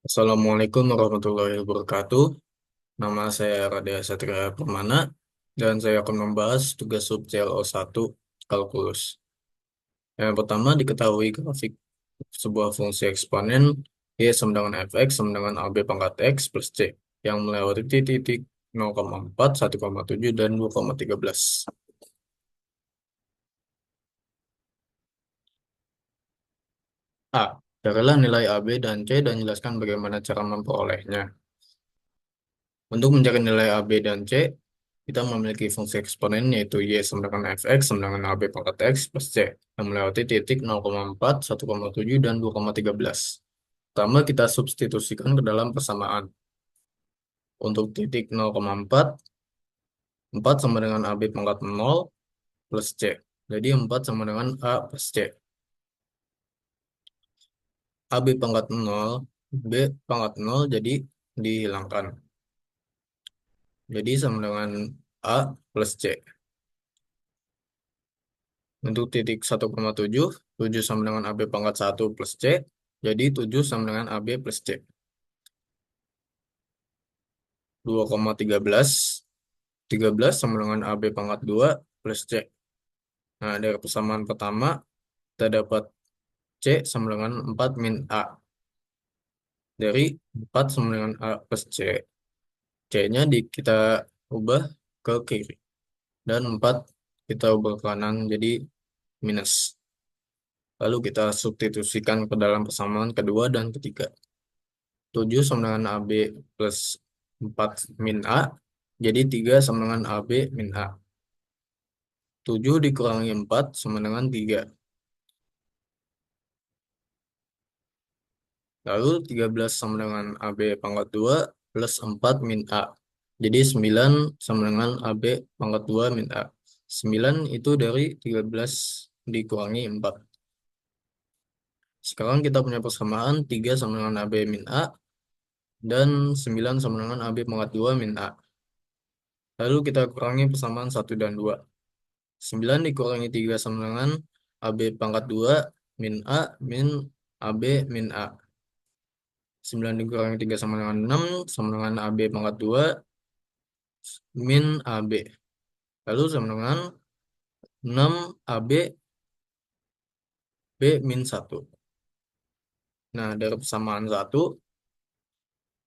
Assalamualaikum warahmatullahi wabarakatuh. Nama saya Radia Satria Permana dan saya akan membahas tugas sub CLO 1 kalkulus. Yang pertama diketahui grafik sebuah fungsi eksponen Y sama dengan fx sama dengan AB pangkat X plus C yang melewati titik 0,4, 1,7, dan 2,13. A. Carilah nilai AB dan C dan jelaskan bagaimana cara memperolehnya. Untuk mencari nilai A, B, dan C, kita memiliki fungsi eksponen yaitu Y sama dengan fx sama dengan AB pangkat X plus C yang melewati titik 0,4, 1,7, dan 2,13. Pertama, kita substitusikan ke dalam persamaan. Untuk titik 0,4, 4 sama dengan AB pangkat 0 plus C. Jadi 4 sama dengan A plus C. AB pangkat 0, B pangkat 0 jadi dihilangkan. Jadi sama dengan A plus C. Untuk titik 1,7, 7 sama dengan AB pangkat 1 plus C, jadi 7 sama dengan AB plus C. 2,13, 13 sama dengan AB pangkat 2 plus C. Nah, dari persamaan pertama, kita dapat C sama dengan 4 min A. Dari 4 sama dengan A plus C, C-nya kita ubah ke kiri. Dan 4 kita ubah ke kanan, jadi minus. Lalu kita substitusikan ke dalam persamaan kedua dan ketiga. 7 sama dengan AB plus 4 min A. Jadi 3 sama dengan AB min A. 7 dikurangi 4 sama dengan 3. Lalu 13 sama dengan AB pangkat 2 plus 4 min A. Jadi 9 sama dengan AB pangkat 2 min A. 9 itu dari 13 dikurangi 4. Sekarang kita punya persamaan 3 sama dengan AB min A. Dan 9 sama dengan AB pangkat 2 min A. Lalu kita kurangi persamaan 1 dan 2. 9 dikurangi 3 sama dengan AB pangkat 2 min A min AB min A. 9 dikurangi 3 sama dengan 6 sama dengan AB pangkat 2 min AB. Lalu sama dengan 6 AB B min 1. Nah, dari persamaan 1,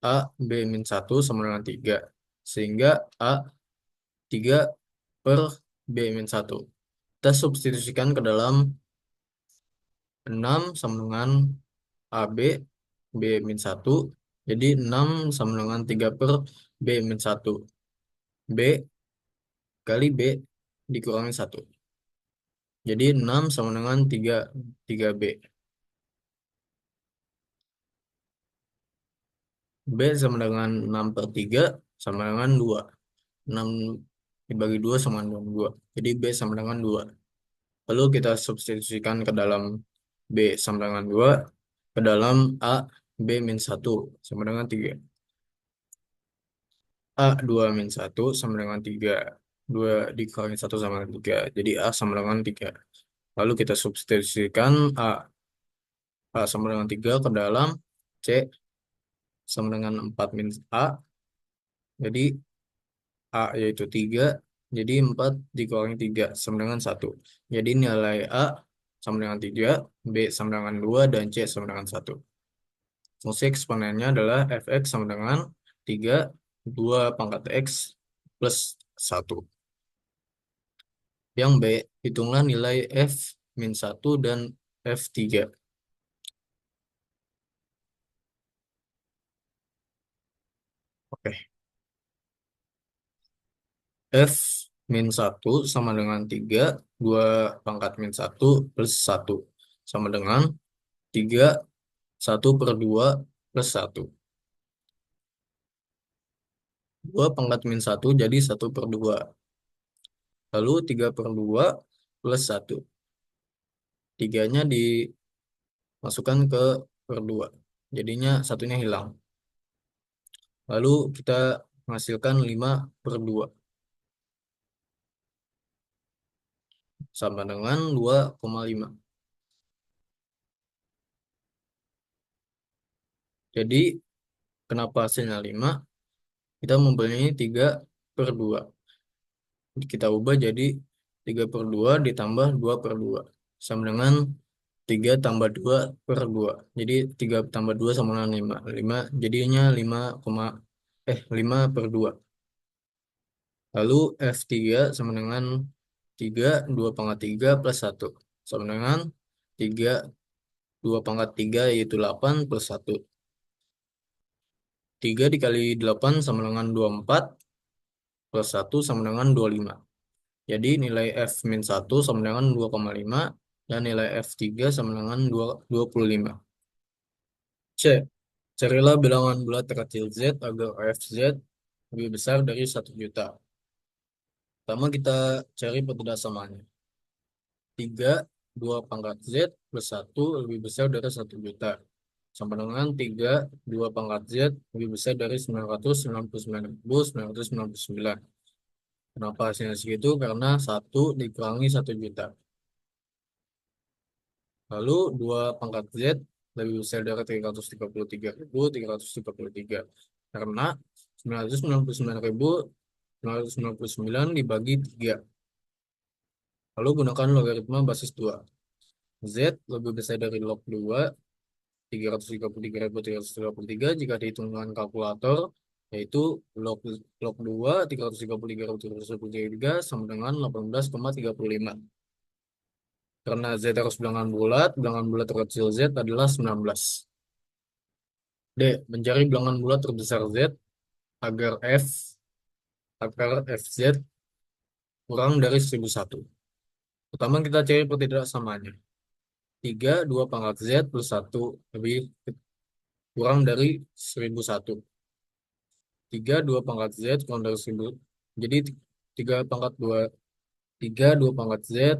A B min 1 sama dengan 3. Sehingga A 3 per B min 1. Kita substitusikan ke dalam 6 sama dengan AB B min 1. Jadi 6 sama dengan 3 per B min 1. B kali B dikurangi 1. Jadi 6 sama dengan 3B. B sama dengan 6 per 3 sama dengan 2. 6 dibagi 2 sama dengan 2. Jadi B sama dengan 2. Lalu kita substitusikan ke dalam B sama dengan 2. Ke dalam A B min 1 sama dengan 3. A 2 min 1 sama dengan 3. 2 dikurangi 1 sama dengan 3. Jadi A sama dengan 3. Lalu kita substitusikan A sama dengan 3 ke dalam C sama dengan 4 min A. Jadi A yaitu 3. Jadi 4 dikurangi 3 sama dengan 1. Jadi nilai A sama dengan 3, B sama dengan 2, dan C sama dengan 1. Fungsi eksponennya adalah fx sama dengan 3, 2 pangkat X plus 1. Yang B, hitunglah nilai F min 1 dan F3. Oke. F min 1 sama dengan 3, 2 pangkat min 1 plus 1. Sama dengan 3, 1 per 2 plus 1. 2 pangkat min 1 jadi 1/2. Lalu 3/2 plus 1. 3-nya dimasukkan ke per 2. Jadinya satunya hilang. Lalu kita menghasilkan 5/2. Sama dengan 2,5. Jadi Kenapa hasilnya 5? Kita mempunyai 3/2. Kita ubah jadi 3/2 ditambah 2/2. Sama dengan 3 tambah 2/2. Jadi 3 tambah 2 sama dengan 5. 5 jadinya 5/2. Lalu F3 sama dengan 3, 2/3 plus 1. Sama dengan 3, 2/3 yaitu 8 plus 1. 3 dikali 8 sama dengan 24 plus 1 sama dengan 25. Jadi nilai F min 1 sama dengan 2,5 dan nilai F3 sama dengan 25. C. Carilah bilangan bulat terkecil Z agar FZ lebih besar dari 1 juta. Pertama kita cari perbedaannya. 3, 2/Z plus 1 lebih besar dari 1 juta. Sama dengan 3, 2/Z lebih besar dari 999.999. Kenapa hasilnya segitu? Karena 1 dikurangi 1 juta. Lalu 2/Z lebih besar dari 333.333. Karena 999.999 dibagi 3. Lalu gunakan logaritma basis 2. Z lebih besar dari log 2, 333.333 jika dihitung dengan kalkulator, yaitu log log 2, 333.333 sama dengan 18,35. Karena Z harus bilangan bulat terkecil Z adalah 19. D. Mencari bilangan bulat terbesar Z agar agar FZ kurang dari 1001. Pertama kita cari pertidaksamaannya. 3, 2/Z plus 1 lebih kurang dari 1001. 3, 2/Z kurang dari 1000. Jadi 3 2/Z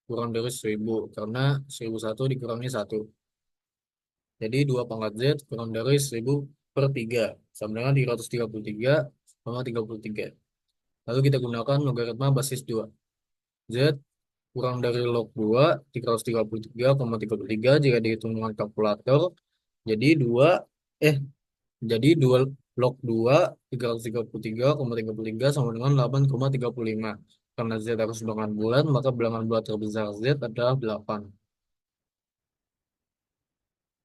kurang dari 1000 karena 1001 dikurangi 1. Jadi 2/Z kurang dari 1000 per 3 sama dengan 333,33. Lalu kita gunakan logaritma basis 2. Z kurang dari log 2, 333,33 jika dihitung dengan kalkulator. Jadi 2, eh, jadi 2 log 2, 333,33 sama dengan 8,35. Karena Z harus bilangan bulat, maka bilangan bulat terbesar Z adalah 8.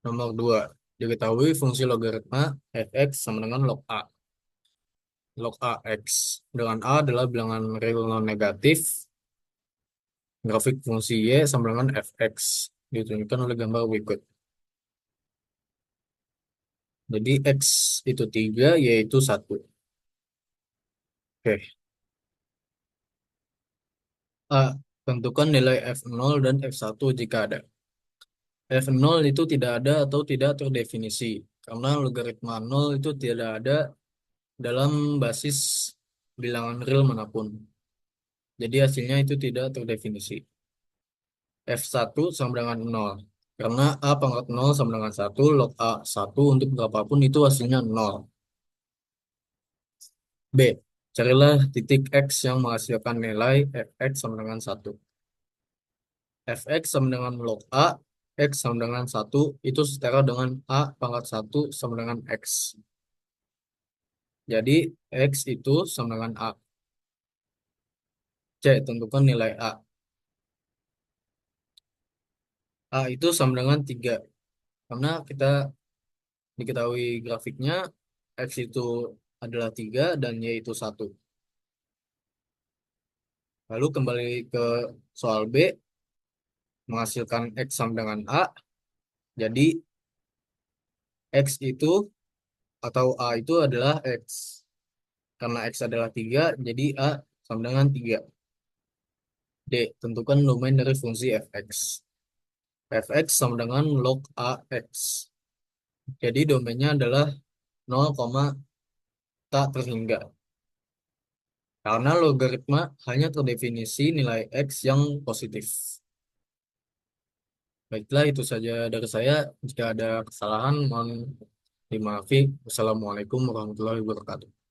Nomor 2. Diketahui fungsi logaritma fx sama dengan log A. Log AX. Dengan A adalah bilangan real non negatif. Grafik fungsi Y sama dengan fx. Ditunjukkan oleh gambar berikut. Jadi X itu 3, Y itu 1. Oke. A. Tentukan nilai F0 dan F1 jika ada. F0 itu tidak ada atau tidak terdefinisi. Karena logaritma 0 itu tidak ada dalam basis bilangan real manapun. Jadi hasilnya itu tidak terdefinisi. F1 sama dengan 0. Karena A pangkat 0 sama dengan 1, log A 1 untuk berapapun itu hasilnya 0. B. Carilah titik X yang menghasilkan nilai Fx sama dengan 1. Fx sama dengan log A, X sama dengan 1, itu setara dengan A pangkat 1 sama dengan X. Jadi X itu sama dengan A. C. Tentukan nilai A. A itu sama dengan 3. Karena kita diketahui grafiknya, X itu adalah 3 dan Y itu 1. Lalu kembali ke soal B, menghasilkan X sama dengan A. Jadi X itu atau A itu adalah X. Karena X adalah 3, jadi A sama dengan 3. D. Tentukan domain dari fungsi fx. Fx sama dengan log AX. Jadi domainnya adalah 0, tak terhingga. Karena logaritma hanya terdefinisi nilai X yang positif. Baiklah, itu saja dari saya. Jika ada kesalahan, mohon dimaafi. Wassalamualaikum warahmatullahi wabarakatuh.